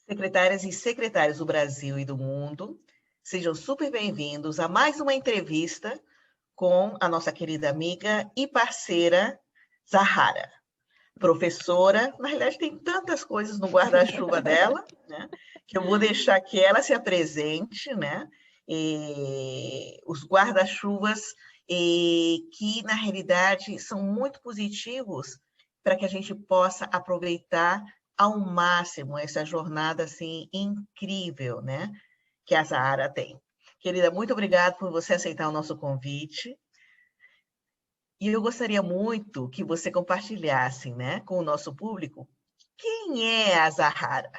Secretárias e secretários do Brasil e do mundo, sejam super bem-vindos a mais uma entrevista com a nossa querida amiga e parceira Zahara. Professora, na realidade tem tantas coisas no guarda-chuva dela, né, que eu vou deixar que ela se apresente, né, e os guarda-chuvas que, na realidade, são muito positivos para que a gente possa aproveitar ao máximo essa jornada assim incrível, né, que a Zahara tem. Querida, muito obrigada por você aceitar o nosso convite. E eu gostaria muito que você compartilhasse, né, com o nosso público quem é a Zahara.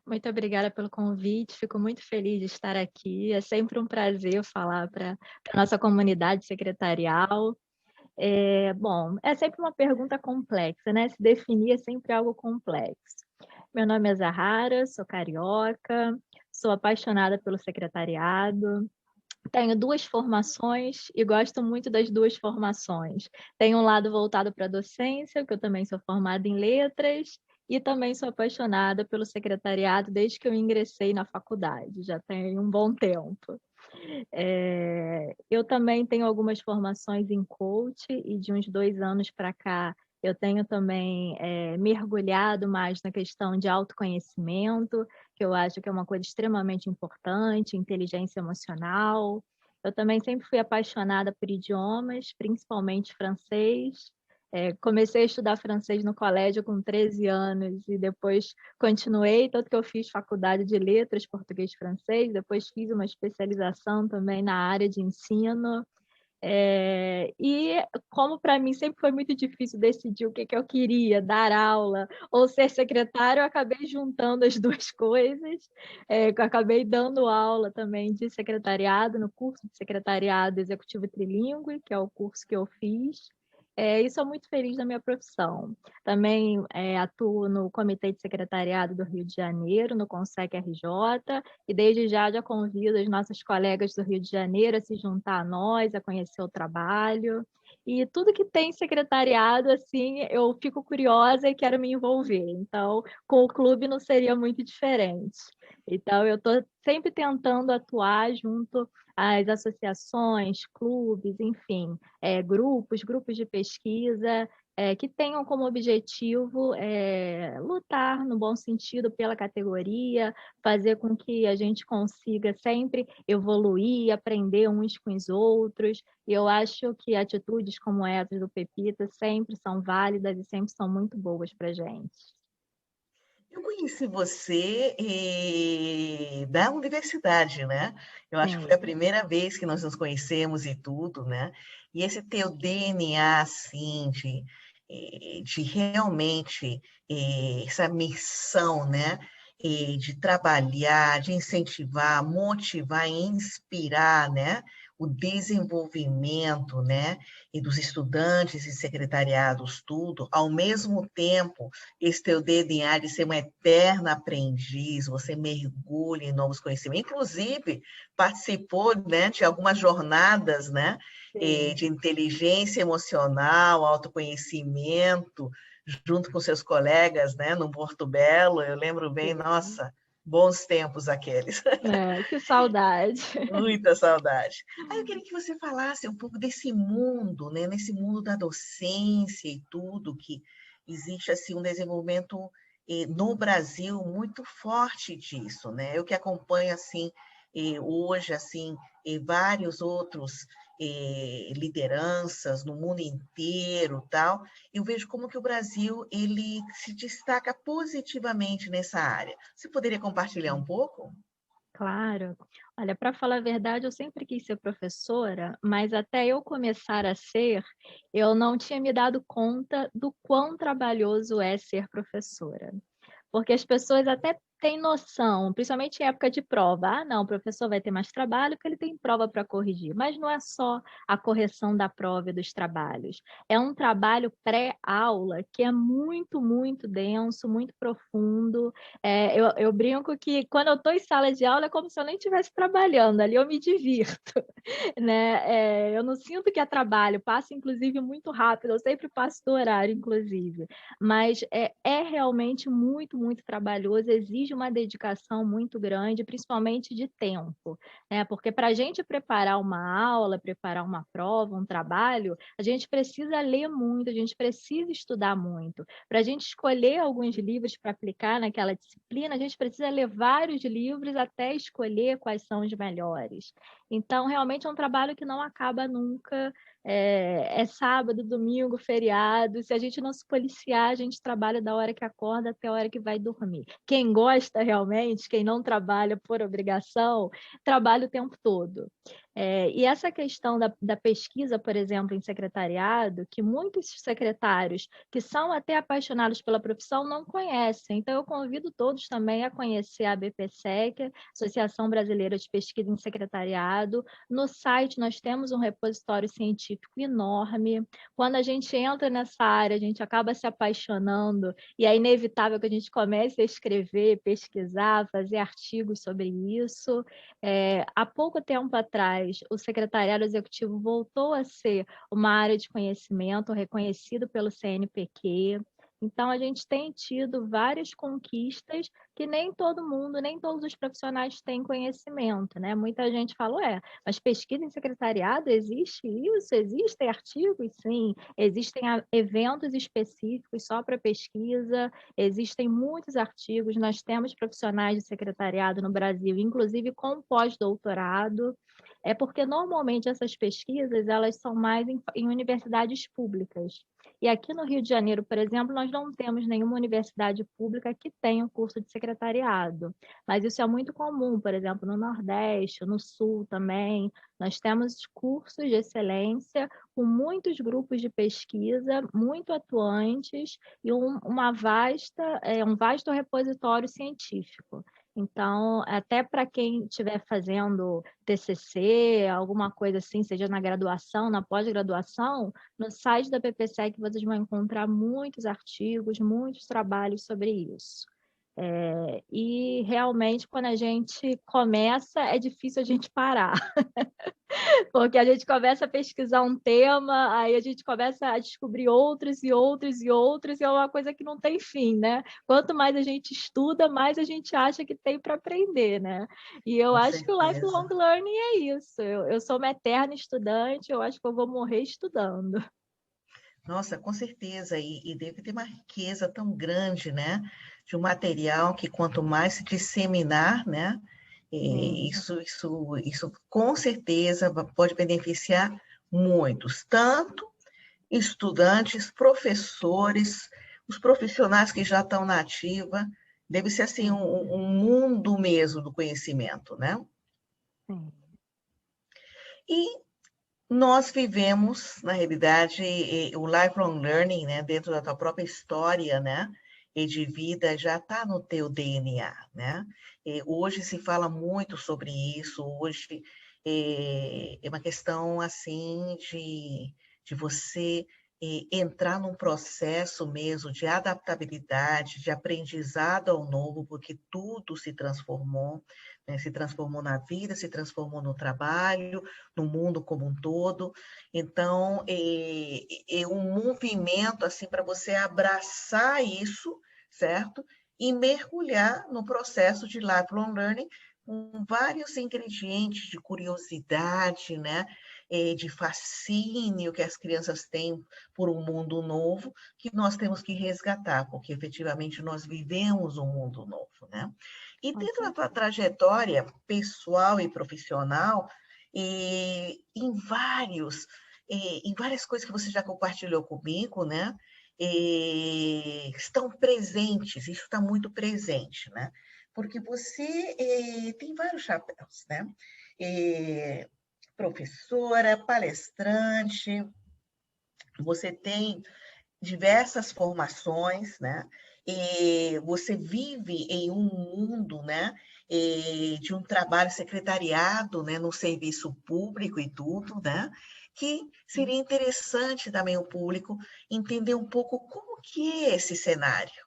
Muito obrigada pelo convite, fico muito feliz de estar aqui. É sempre um prazer falar para a nossa comunidade secretarial. Bom, é sempre uma pergunta complexa, né? Se definir é sempre algo complexo. Meu nome é Zahara, sou carioca, sou apaixonada pelo secretariado, tenho 2 formações e gosto muito das 2 formações. Tenho um lado voltado para a docência, que eu também sou formada em letras, e também sou apaixonada pelo secretariado desde que eu ingressei na faculdade, já tem um bom tempo. Eu também tenho algumas formações em coach e de uns 2 anos para cá eu tenho também, mergulhado mais na questão de autoconhecimento, que eu acho que é uma coisa extremamente importante, inteligência emocional. Eu também sempre fui apaixonada por idiomas, principalmente francês. Comecei a estudar francês no colégio com 13 anos e depois continuei, tanto que eu fiz faculdade de letras, português e francês, depois fiz uma especialização também na área de ensino. E como para mim sempre foi muito difícil decidir o que que eu queria, dar aula ou ser secretária, eu acabei juntando as 2 coisas. Eu acabei dando aula também de secretariado, no curso de secretariado executivo trilingüe, que é o curso que eu fiz. E sou muito feliz na minha profissão. Também, atuo no comitê de secretariado do Rio de Janeiro, no Consec RJ, e desde já convido os nossos colegas do Rio de Janeiro a se juntar a nós, a conhecer o trabalho. E tudo que tem secretariado, assim, eu fico curiosa e quero me envolver. Então, com o clube não seria muito diferente. Então, eu estou sempre tentando atuar junto às associações, clubes, enfim, grupos de pesquisa, que tenham como objetivo lutar, no bom sentido, pela categoria, fazer com que a gente consiga sempre evoluir, aprender uns com os outros. E eu acho que atitudes como essas do Pepita sempre são válidas e sempre são muito boas para a gente. Eu conheci você da universidade, né? Eu acho que foi a Sim. primeira vez que nós nos conhecemos e tudo, né? E esse teu DNA, assim, de realmente essa missão, né? De trabalhar, de incentivar, motivar e inspirar, né? O desenvolvimento, né? E dos estudantes e secretariados, tudo, ao mesmo tempo esse teu DNA de ser uma eterna aprendiz, você mergulha em novos conhecimentos, inclusive participou, né, de algumas jornadas, né, de Sim. inteligência emocional, autoconhecimento, junto com seus colegas, né, no Porto Belo, eu lembro bem, Sim. nossa, bons tempos aqueles, Que saudade. muita saudade. Aí eu queria que você falasse um pouco desse mundo, né, nesse mundo da docência e tudo, que existe assim um desenvolvimento no Brasil muito forte disso, né? Eu que acompanho assim hoje assim vários outros lideranças no mundo inteiro, tal, eu vejo como que o Brasil ele se destaca positivamente nessa área. Você poderia compartilhar um pouco? Claro. Olha, para falar a verdade, eu sempre quis ser professora, mas até eu começar a ser, eu não tinha me dado conta do quão trabalhoso é ser professora. Porque as pessoas até tem noção, principalmente em época de prova. Ah, não, o professor vai ter mais trabalho porque ele tem prova para corrigir. Mas não é só a correção da prova e dos trabalhos. É um trabalho pré-aula que é muito, muito denso, muito profundo. Eu brinco que quando eu estou em sala de aula é como se eu nem estivesse trabalhando, ali eu me divirto. Né? Eu não sinto que é trabalho, passa inclusive muito rápido, eu sempre passo do horário, inclusive. Mas é realmente muito, muito trabalhoso, exige uma dedicação muito grande, principalmente de tempo, né? Porque para a gente preparar uma aula, preparar uma prova, um trabalho, a gente precisa ler muito, a gente precisa estudar muito. Para a gente escolher alguns livros para aplicar naquela disciplina, a gente precisa ler vários livros até escolher quais são os melhores. Então, realmente é um trabalho que não acaba nunca. É sábado, domingo, feriado. Se a gente não se policiar, a gente trabalha da hora que acorda até a hora que vai dormir. Quem gosta realmente, quem não trabalha por obrigação, trabalha o tempo todo. E essa questão da pesquisa, por exemplo, em secretariado, que muitos secretários que são até apaixonados pela profissão não conhecem. Então, eu convido todos também a conhecer a ABPSEC, Associação Brasileira de Pesquisa em Secretariado. No site, nós temos um repositório científico enorme. Quando a gente entra nessa área, a gente acaba se apaixonando e é inevitável que a gente comece a escrever, pesquisar, fazer artigos sobre isso. Há pouco tempo atrás, o secretariado executivo voltou a ser uma área de conhecimento reconhecido pelo CNPq. Então, a gente tem tido várias conquistas que nem todo mundo, nem todos os profissionais têm conhecimento, né? Muita gente fala, mas pesquisa em secretariado, existe isso? Existem artigos? Sim. Existem eventos específicos só para pesquisa, existem muitos artigos, nós temos profissionais de secretariado no Brasil, inclusive com pós-doutorado. É porque normalmente essas pesquisas elas são mais em universidades públicas. E aqui no Rio de Janeiro, por exemplo, nós não temos nenhuma universidade pública que tenha um curso de secretariado. Mas isso é muito comum, por exemplo, no Nordeste, no Sul também. Nós temos cursos de excelência com muitos grupos de pesquisa muito atuantes e um vasto repositório científico. Então, até para quem estiver fazendo TCC, alguma coisa assim, seja na graduação, na pós-graduação, no site da PPSEC vocês vão encontrar muitos artigos, muitos trabalhos sobre isso. E realmente, quando a gente começa, é difícil a gente parar. Porque a gente começa a pesquisar um tema, aí a gente começa a descobrir outros e outros e outros, e é uma coisa que não tem fim, né? Quanto mais a gente estuda, mais a gente acha que tem para aprender, né? E eu Com acho que o lifelong certeza. learning é isso. Eu sou uma eterna estudante, eu acho que eu vou morrer estudando. Nossa, com certeza, e deve ter uma riqueza tão grande, né, de um material que quanto mais se disseminar, né, isso com certeza pode beneficiar muitos, tanto estudantes, professores, os profissionais que já estão na ativa, deve ser assim um mundo mesmo do conhecimento, né? Sim. E nós vivemos, na realidade, o lifelong learning, né, dentro da tua própria história, né, e de vida, já está no teu DNA, né? Hoje se fala muito sobre isso, hoje é uma questão, assim, de você entrar num processo mesmo de adaptabilidade, de aprendizado ao novo, porque tudo se transformou, né? Se transformou na vida, se transformou no trabalho, no mundo como um todo. Então, é um movimento assim para você abraçar isso, certo? E mergulhar no processo de lifelong learning com vários ingredientes de curiosidade, né? De fascínio que as crianças têm por um mundo novo, que nós temos que resgatar, porque efetivamente nós vivemos um mundo novo, né? E dentro da tua trajetória pessoal e profissional, em várias coisas que você já compartilhou comigo, né? Estão presentes, isso está muito presente, né? Porque você tem vários chapéus, né? Professora, palestrante, você tem diversas formações, né? E você vive em um mundo, né? De um trabalho secretariado, né? No serviço público e tudo, né? Que seria interessante também o público entender um pouco como que é esse cenário.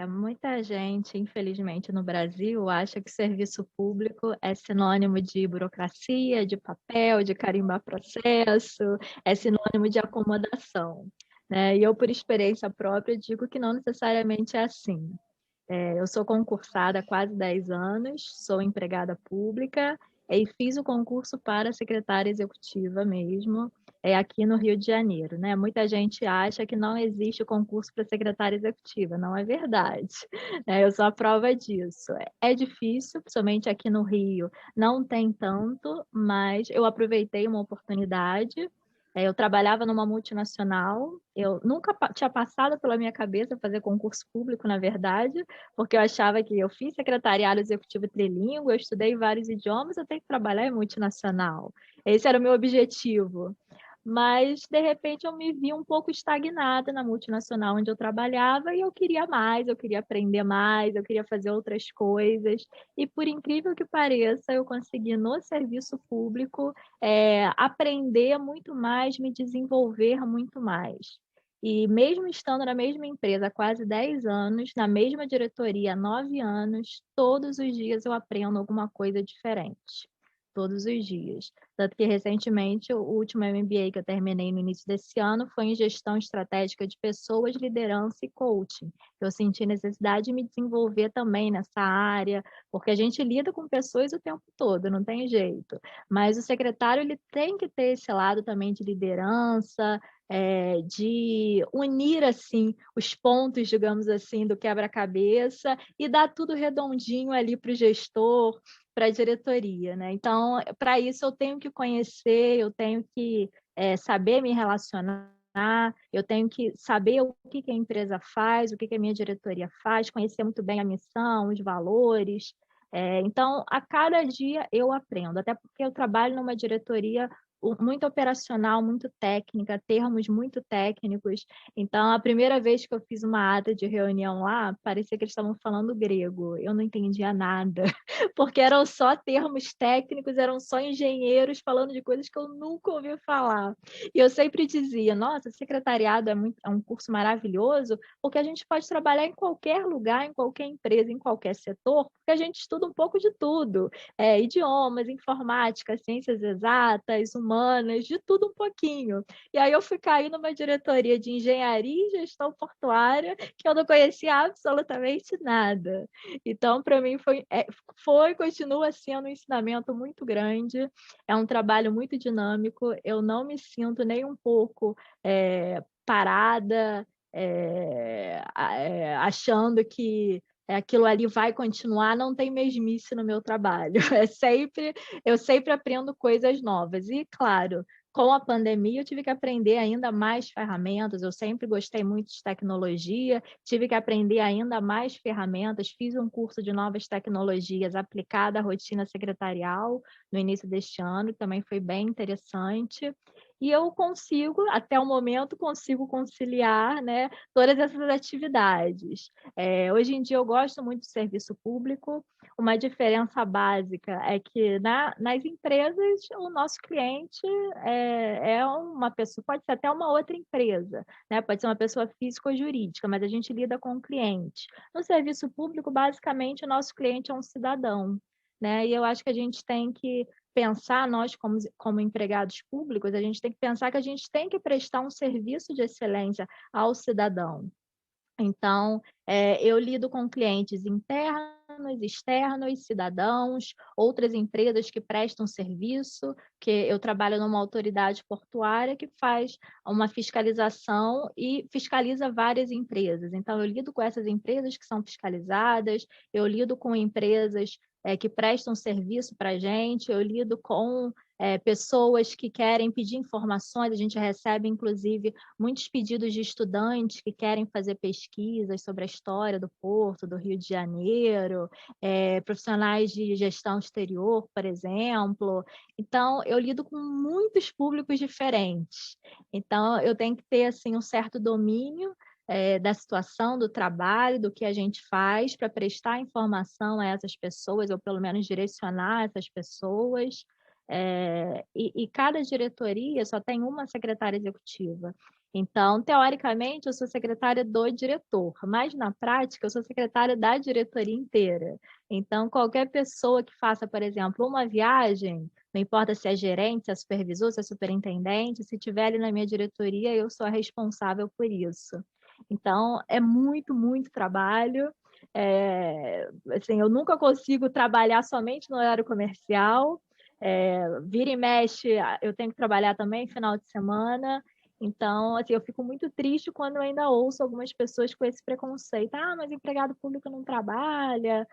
Muita gente, infelizmente, no Brasil, acha que serviço público é sinônimo de burocracia, de papel, de carimbar processo, é sinônimo de acomodação, né? E eu, por experiência própria, digo que não necessariamente é assim. Eu sou concursada há quase 10 anos, sou empregada pública e fiz o concurso para secretária executiva mesmo, aqui no Rio de Janeiro, né? Muita gente acha que não existe concurso para secretária executiva, não é verdade, né? Eu sou a prova disso. É difícil, principalmente aqui no Rio, não tem tanto, mas eu aproveitei uma oportunidade. Eu trabalhava numa multinacional, eu nunca tinha passado pela minha cabeça fazer concurso público, na verdade, porque eu achava que eu fiz secretariado executivo trilíngue, eu estudei vários idiomas, eu tenho que trabalhar em multinacional. Esse era o meu objetivo. Mas, de repente, eu me vi um pouco estagnada na multinacional onde eu trabalhava e eu queria mais, eu queria aprender mais, eu queria fazer outras coisas. E, por incrível que pareça, eu consegui, no serviço público, aprender muito mais, me desenvolver muito mais. E mesmo estando na mesma empresa há quase 10 anos, na mesma diretoria há 9 anos, todos os dias eu aprendo alguma coisa diferente. Todos os dias. Tanto que, recentemente, o último MBA que eu terminei no início desse ano foi em gestão estratégica de pessoas, liderança e coaching. Eu senti necessidade de me desenvolver também nessa área, porque a gente lida com pessoas o tempo todo, não tem jeito. Mas o secretário ele tem que ter esse lado também de liderança, de unir assim os pontos, digamos assim, do quebra-cabeça e dar tudo redondinho ali para o gestor, para a diretoria, né? Então, para isso eu tenho que conhecer, eu tenho que saber me relacionar, eu tenho que saber o que a empresa faz, o que a minha diretoria faz, conhecer muito bem a missão, os valores. Então, a cada dia eu aprendo, até porque eu trabalho numa diretoria muito operacional, muito técnica, termos muito técnicos. Então, a primeira vez que eu fiz uma ata de reunião lá, parecia que eles estavam falando grego. Eu não entendia nada, porque eram só termos técnicos, eram só engenheiros falando de coisas que eu nunca ouvi falar. E eu sempre dizia, nossa, secretariado é um curso maravilhoso, porque a gente pode trabalhar em qualquer lugar, em qualquer empresa, em qualquer setor, porque a gente estuda um pouco de tudo. Idiomas, informática, ciências exatas, humanas, de tudo um pouquinho. E aí eu fui cair numa diretoria de engenharia e gestão portuária que eu não conhecia absolutamente nada. Então, para mim, continua sendo um ensinamento muito grande, é um trabalho muito dinâmico, eu não me sinto nem um pouco parada, achando que aquilo ali vai continuar, não tem mesmice no meu trabalho. Eu sempre aprendo coisas novas. E, claro, com a pandemia, eu tive que aprender ainda mais ferramentas. Eu sempre gostei muito de tecnologia, tive que aprender ainda mais ferramentas. Fiz um curso de novas tecnologias aplicada à rotina secretarial no início deste ano, também foi bem interessante. E eu consigo, até o momento, consigo conciliar, né, todas essas atividades. Hoje em dia eu gosto muito do serviço público. Uma diferença básica é que nas empresas o nosso cliente é uma pessoa, pode ser até uma outra empresa, né? Pode ser uma pessoa física ou jurídica, mas a gente lida com o cliente. No serviço público, basicamente, o nosso cliente é um cidadão, né? E eu acho que a gente tem que pensar, nós como empregados públicos, a gente tem que pensar que a gente tem que prestar um serviço de excelência ao cidadão. Então, eu lido com clientes internos, externos, cidadãos, outras empresas que prestam serviço, que eu trabalho numa autoridade portuária que faz uma fiscalização e fiscaliza várias empresas. Então, eu lido com essas empresas que são fiscalizadas, eu lido com empresas que prestam serviço para a gente, eu lido com pessoas que querem pedir informações, a gente recebe, inclusive, muitos pedidos de estudantes que querem fazer pesquisas sobre a história do Porto, do Rio de Janeiro, profissionais de gestão exterior, por exemplo. Então, eu lido com muitos públicos diferentes. Então, eu tenho que ter assim, um certo domínio da situação, do trabalho, do que a gente faz para prestar informação a essas pessoas, ou pelo menos direcionar essas pessoas. E cada diretoria só tem uma secretária executiva. Então, teoricamente, eu sou secretária do diretor, mas na prática eu sou secretária da diretoria inteira. Então, qualquer pessoa que faça, por exemplo, uma viagem, não importa se é gerente, se é supervisor, se é superintendente, se tiver ali na minha diretoria, eu sou a responsável por isso. Então, é muito, muito trabalho. Assim, eu nunca consigo trabalhar somente no horário comercial. Vira e mexe, eu tenho que trabalhar também final de semana. Então, assim, eu fico muito triste quando eu ainda ouço algumas pessoas com esse preconceito. Ah, mas empregado público não trabalha,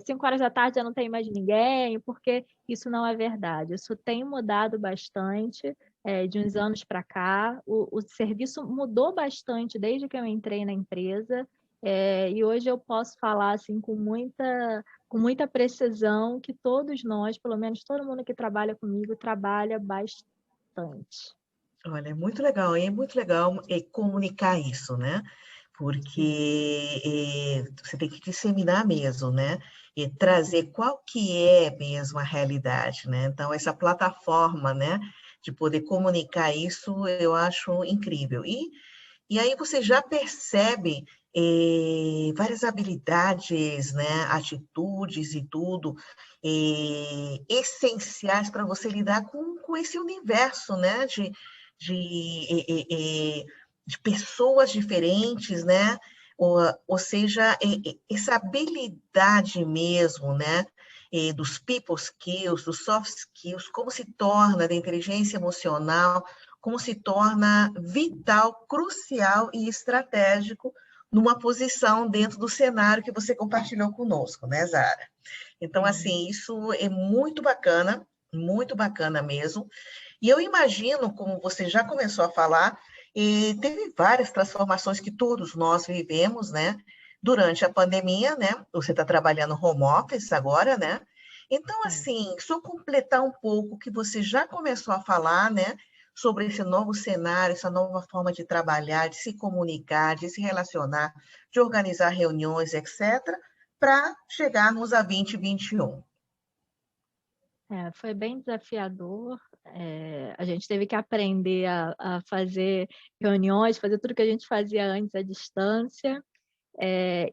5 horas da tarde já não tem mais ninguém, porque isso não é verdade. Isso tem mudado bastante de uns anos para cá. O serviço mudou bastante desde que eu entrei na empresa. E hoje eu posso falar assim com muita precisão que todos nós, pelo menos todo mundo que trabalha comigo, trabalha bastante. Olha, é muito legal, e é muito legal comunicar isso, né? Porque você tem que disseminar mesmo, né? E trazer qual que é mesmo a realidade, né? Então, essa plataforma, né, de poder comunicar isso, eu acho incrível. E aí você já percebe várias habilidades, né, atitudes e tudo, essenciais para você lidar com esse universo, né, de, de pessoas diferentes, né, ou seja, essa habilidade mesmo, né, dos people skills, dos soft skills, como se torna da inteligência emocional, como se torna vital, crucial e estratégico numa posição dentro do cenário que você compartilhou conosco, né, Zara? Então, assim, isso é muito bacana mesmo. E eu imagino, como você já começou a falar, e teve várias transformações que todos nós vivemos, né? Durante a pandemia, né? Você está trabalhando home office agora, né? Então, assim, só completar um pouco o que você já começou a falar, né? Sobre esse novo cenário, essa nova forma de trabalhar, de se comunicar, de se relacionar, de organizar reuniões, etc., para chegarmos a 2021. Foi bem desafiador. A gente teve que aprender a fazer reuniões, fazer tudo que a gente fazia antes à distância.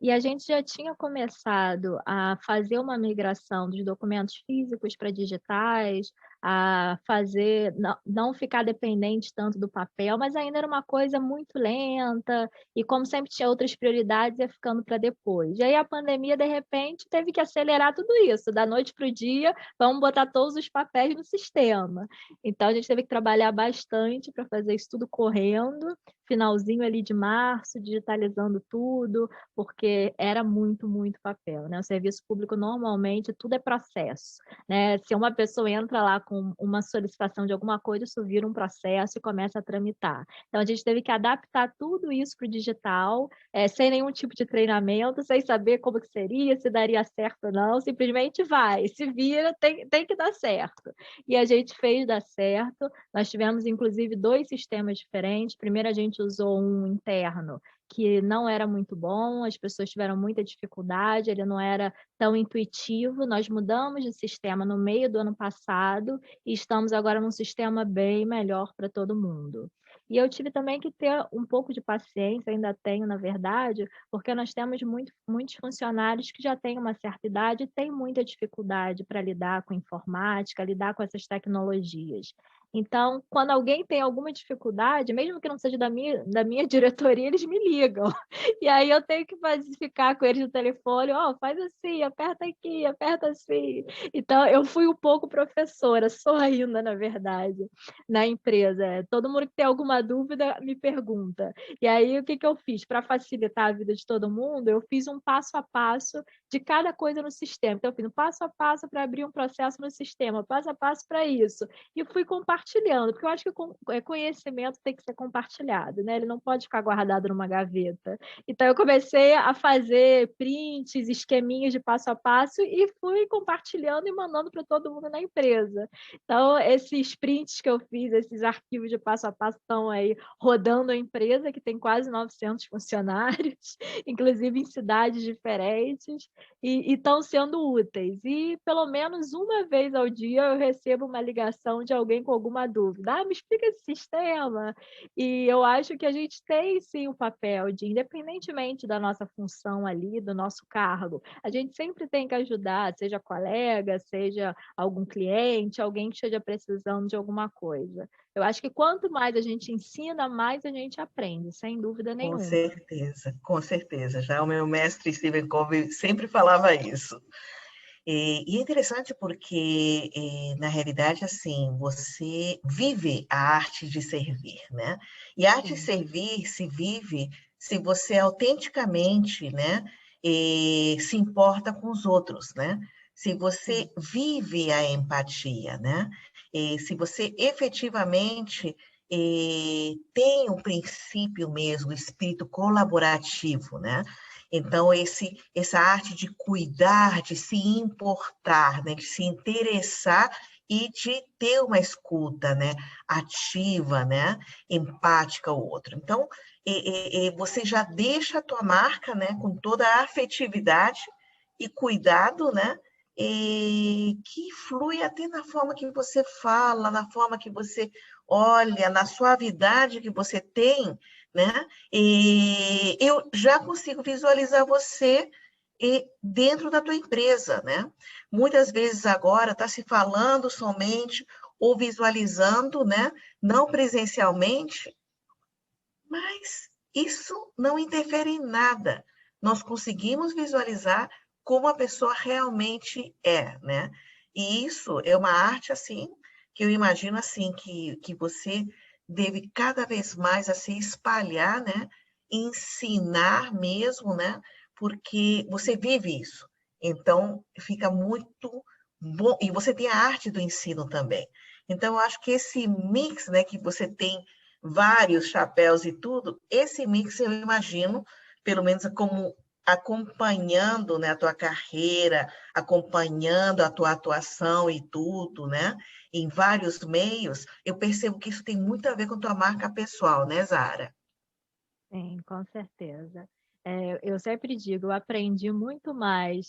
E a gente já tinha começado a fazer uma migração dos documentos físicos para digitais, a fazer, não ficar dependente tanto do papel, mas ainda era uma coisa muito lenta, e como sempre tinha outras prioridades, ia ficando para depois. E aí a pandemia, de repente, teve que acelerar tudo isso, da noite para o dia, vamos botar todos os papéis no sistema. Então a gente teve que trabalhar bastante para fazer isso tudo correndo, finalzinho ali de março, digitalizando tudo, porque era muito, muito papel, né? O serviço público, normalmente, tudo é processo, né? Se uma pessoa entra lá com uma solicitação de alguma coisa, isso vira um processo e começa a tramitar. Então, a gente teve que adaptar tudo isso para o digital, sem nenhum tipo de treinamento, sem saber como que seria, se daria certo ou não, simplesmente vai, se vira, tem que dar certo. E a gente fez dar certo, nós tivemos, inclusive, 2 sistemas diferentes. Primeiro, a gente usou um interno, que não era muito bom, as pessoas tiveram muita dificuldade, ele não era tão intuitivo. Nós mudamos de sistema no meio do ano passado e estamos agora num sistema bem melhor para todo mundo. E eu tive também que ter um pouco de paciência, ainda tenho, na verdade, porque nós temos muitos funcionários que já têm uma certa idade e têm muita dificuldade para lidar com informática, lidar com essas tecnologias. Então, quando alguém tem alguma dificuldade, mesmo que não seja da minha diretoria, eles me ligam. E aí eu tenho que ficar com eles no telefone: "Ó, faz assim, aperta aqui, aperta assim". Então eu fui um pouco professora, sou ainda, na verdade, na empresa. Todo mundo que tem alguma dúvida me pergunta. E aí o que que eu fiz? Para facilitar a vida de todo mundo, eu fiz um passo a passo de cada coisa no sistema. Então eu fiz um passo a passo para abrir um processo no sistema, passo a passo para isso. E fui compartilhando, porque eu acho que conhecimento tem que ser compartilhado, né, ele não pode ficar guardado numa gaveta. Então eu comecei a fazer prints, esqueminhas de passo a passo e fui compartilhando e mandando para todo mundo na empresa. Então esses prints que eu fiz, esses arquivos de passo a passo estão aí rodando a empresa, que tem quase 900 funcionários, inclusive em cidades diferentes, e estão sendo úteis. E pelo menos uma vez ao dia eu recebo uma ligação de alguém com alguma dúvida: "Ah, me explica esse sistema". E eu acho que a gente tem sim o papel de, independentemente da nossa função ali, do nosso cargo, a gente sempre tem que ajudar, seja colega, seja algum cliente, alguém que esteja precisando de alguma coisa. Eu acho que quanto mais a gente ensina, mais a gente aprende, sem dúvida Com nenhuma. certeza, com certeza. Já o meu mestre Stephen Covey sempre falava isso. E é interessante porque, na realidade, assim, você vive a arte de servir, né? E a arte de Sim. servir se vive se você autenticamente, né, se importa com os outros, né? Se você Sim. vive a empatia, né? Se você efetivamente tem um princípio mesmo, o espírito colaborativo, né? Então, essa arte de cuidar, de se importar, né, de se interessar e de ter uma escuta, né, ativa, né, empática ao outro. Então, você já deixa a tua marca, né, com toda a afetividade e cuidado, né, que flui até na forma que você fala, na forma que você olha, na suavidade que você tem, né? E eu já consigo visualizar você dentro da tua empresa, né? Muitas vezes agora está se falando somente ou visualizando, né? Não presencialmente, mas isso não interfere em nada. Nós conseguimos visualizar como a pessoa realmente é, né? E isso é uma arte, assim, que eu imagino, assim, que você deve cada vez mais, assim, espalhar, né? Ensinar mesmo, né? Porque você vive isso. Então, fica muito bom. E você tem a arte do ensino também. Então, eu acho que esse mix, né, que você tem vários chapéus e tudo, esse mix eu imagino, pelo menos como acompanhando, né, a tua carreira, acompanhando a tua atuação e tudo, né, em vários meios, eu percebo que isso tem muito a ver com tua marca pessoal, né, Zara? Sim, com certeza. Eu sempre digo, eu aprendi muito mais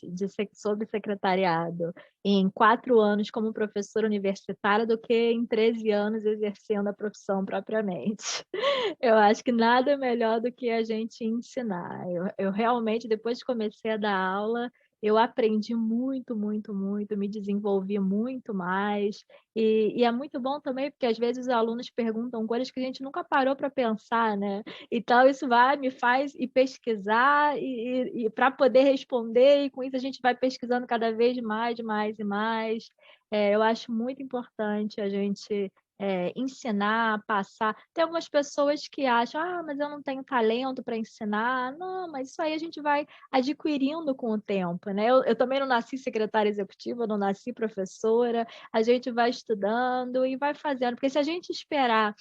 sobre secretariado em 4 anos como professora universitária do que em 13 anos exercendo a profissão propriamente. Eu acho que nada melhor do que a gente ensinar. Eu realmente, depois que comecei a dar aula, eu aprendi muito, muito, muito, me desenvolvi muito mais. E é muito bom também, porque às vezes os alunos perguntam coisas que a gente nunca parou para pensar, né? Então isso me faz ir pesquisar e para poder responder, e com isso a gente vai pesquisando cada vez mais, mais e mais. Eu acho muito importante a gente ensinar, passar. Tem algumas pessoas que acham: "Ah, mas eu não tenho talento para ensinar". Não, mas isso aí a gente vai adquirindo com o tempo, né. Eu também não nasci secretária executiva, eu não nasci professora, a gente vai estudando e vai fazendo, porque se a gente esperar,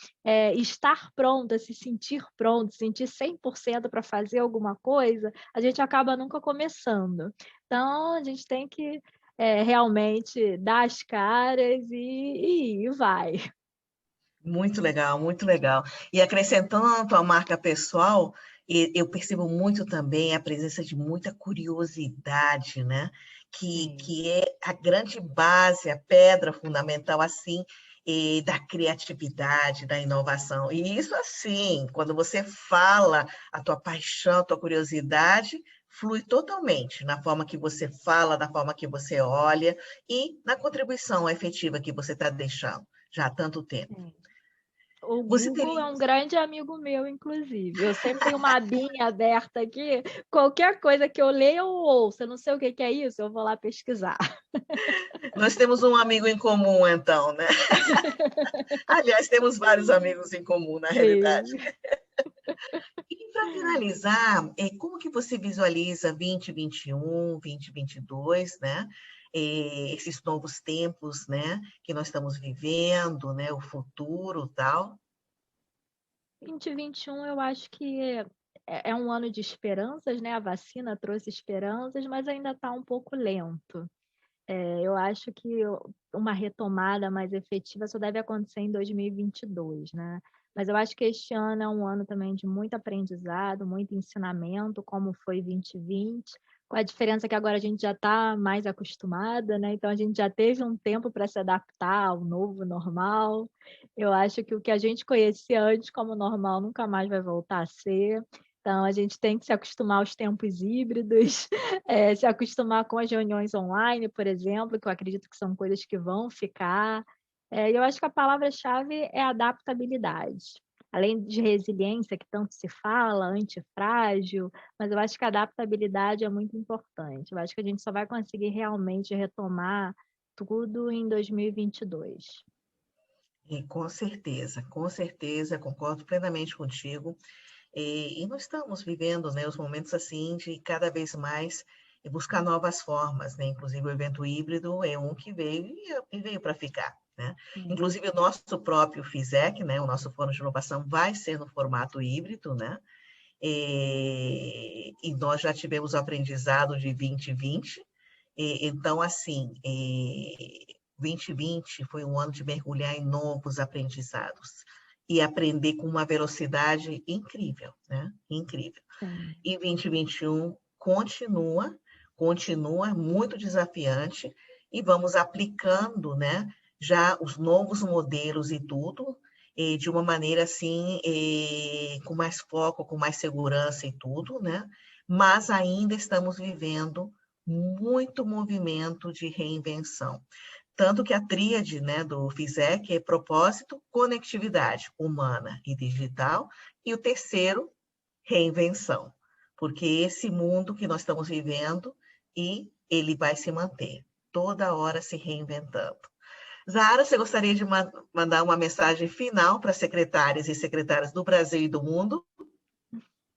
estar pronta, se sentir pronto, sentir 100% para fazer alguma coisa, a gente acaba nunca começando. Então a gente tem que, realmente dar as caras e vai. Muito legal, muito legal. E acrescentando a tua marca pessoal, eu percebo muito também a presença de muita curiosidade, né? Sim. Que é a grande base, a pedra fundamental, assim, da criatividade, da inovação. E isso, assim, quando você fala a tua paixão, a tua curiosidade, flui totalmente na forma que você fala, na forma que você olha e na contribuição efetiva que você está deixando. já há tanto tempo. Sim. O Você Google é teria... um grande amigo meu, inclusive. Eu sempre tenho uma abinha aberta aqui. Qualquer coisa que eu leia ou ouça, eu não sei o que é isso, eu vou lá pesquisar. Nós temos um amigo em comum, então, né? Aliás, temos vários amigos em comum, na realidade. Sim. E para finalizar, como que você visualiza 2021, 2022, né? Esses novos tempos, né, que nós estamos vivendo, né, o futuro, tal? 2021 eu acho que é um ano de esperanças, né? A vacina trouxe esperanças, mas ainda está um pouco lento. Eu acho que uma retomada mais efetiva só deve acontecer em 2022, né? Mas eu acho que este ano é um ano também de muito aprendizado, muito ensinamento, como foi 2020, com a diferença que agora a gente já está mais acostumada, né? Então a gente já teve um tempo para se adaptar ao novo normal. Eu acho que o que a gente conhecia antes como normal nunca mais vai voltar a ser. Então, a gente tem que se acostumar aos tempos híbridos, se acostumar com as reuniões online, por exemplo, que eu acredito que são coisas que vão ficar. E eu acho que a palavra-chave é adaptabilidade. Além de resiliência, que tanto se fala, antifrágil, mas eu acho que a adaptabilidade é muito importante. Eu acho que a gente só vai conseguir realmente retomar tudo em 2022. Com certeza, concordo plenamente contigo. E nós estamos vivendo, né, os momentos assim de cada vez mais buscar novas formas, né? Inclusive o evento híbrido é um que veio e veio para ficar, né? Sim. Inclusive o nosso próprio FISEC, né, o nosso Fórum de Inovação vai ser no formato híbrido, né? E nós já tivemos o aprendizado de 2020, então assim, 2020 foi um ano de mergulhar em novos aprendizados e aprender com uma velocidade incrível, né? Incrível. Sim. E 2021 continua muito desafiante e vamos aplicando, né, já os novos modelos e tudo, de uma maneira assim, com mais foco, com mais segurança e tudo, né? Mas ainda estamos vivendo muito movimento de reinvenção. Tanto que a tríade, né, do FISEC é propósito, conectividade humana e digital, e o terceiro, reinvenção, porque esse mundo que nós estamos vivendo e ele vai se manter, toda hora se reinventando. Zahara, você gostaria de mandar uma mensagem final para secretárias e secretários do Brasil e do mundo?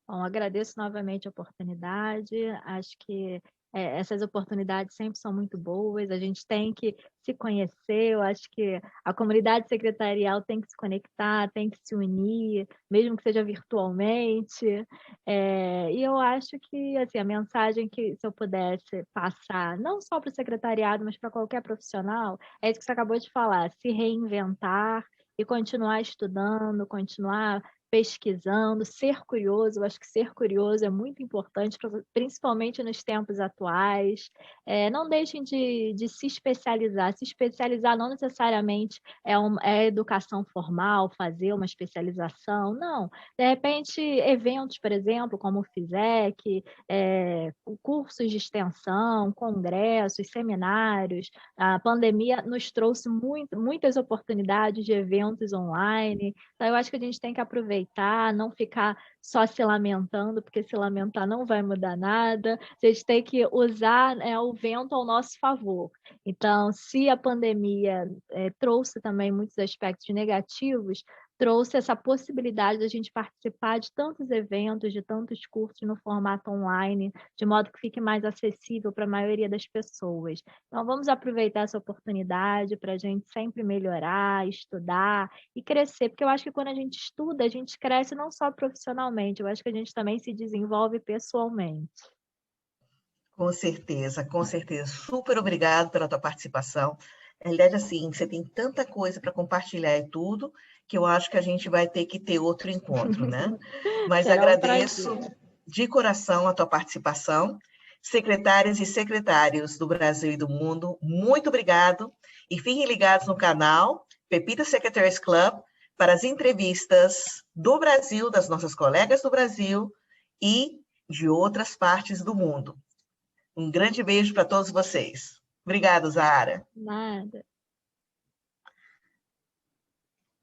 Bom, agradeço novamente a oportunidade. Acho que essas oportunidades sempre são muito boas. A gente tem que se conhecer. Eu acho que a comunidade secretarial tem que se conectar, tem que se unir, mesmo que seja virtualmente. E eu acho que assim, a mensagem que se eu pudesse passar, não só para o secretariado, mas para qualquer profissional, é isso que você acabou de falar: se reinventar e continuar estudando, continuar pesquisando, ser curioso. Eu acho que ser curioso é muito importante, principalmente nos tempos atuais. Não deixem de se especializar. Se especializar não necessariamente é educação formal, fazer uma especialização, não. De repente, eventos, por exemplo, como o FISEC, cursos de extensão, congressos, seminários. A pandemia nos trouxe muitas oportunidades de eventos online. Então, eu acho que a gente tem que aproveitar, não ficar só se lamentando, porque se lamentar não vai mudar nada. A gente tem que usar, o vento ao nosso favor. Então, se a pandemia trouxe também muitos aspectos negativos, trouxe essa possibilidade da gente participar de tantos eventos, de tantos cursos no formato online, de modo que fique mais acessível para a maioria das pessoas. Então, vamos aproveitar essa oportunidade para a gente sempre melhorar, estudar e crescer, porque eu acho que quando a gente estuda, a gente cresce não só profissionalmente, eu acho que a gente também se desenvolve pessoalmente. Com certeza, com certeza. Super obrigado pela tua participação. Na realidade, assim, você tem tanta coisa para compartilhar e tudo, que eu acho que a gente vai ter que ter outro encontro, né? Mas Será um agradeço prazer. de coração a tua participação. Secretárias e secretários do Brasil e do mundo, muito obrigado. E fiquem ligados no canal Pepita Secretaries Club para as entrevistas do Brasil, das nossas colegas do Brasil e de outras partes do mundo. Um grande beijo para todos vocês. Obrigada, Zahara. Nada.